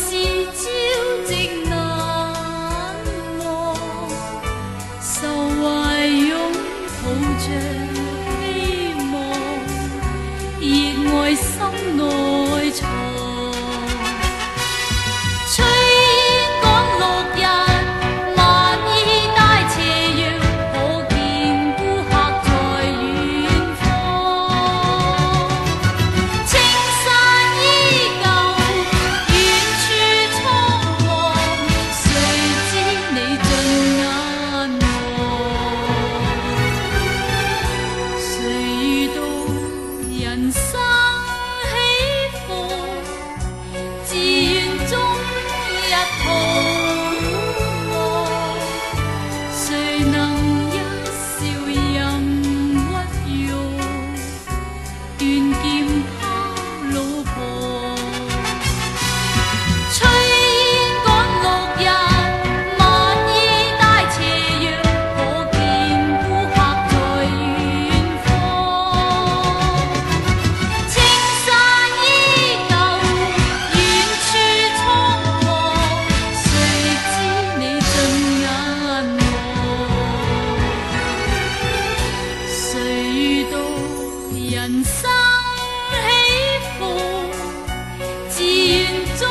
是朝夕難忘，愁懷擁抱着希望，熱愛心內藏。吹趕綠日，晚衣帶斜陽，可見顧客在遠方。青山依舊，遠處蒼茫，誰知你盡眼望？誰遇到人生起伏，自願中一途望，誰能一笑任屈辱，斷劍拋路旁。吹趕綠日，晚衣帶斜陽，可見顧客在遠方。青山依舊，遠處蒼茫，誰知你盡眼望？誰遇到人生起伏，自願中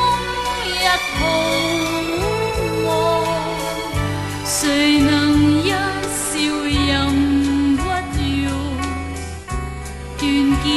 一途望，誰能一笑任屈辱，斷劍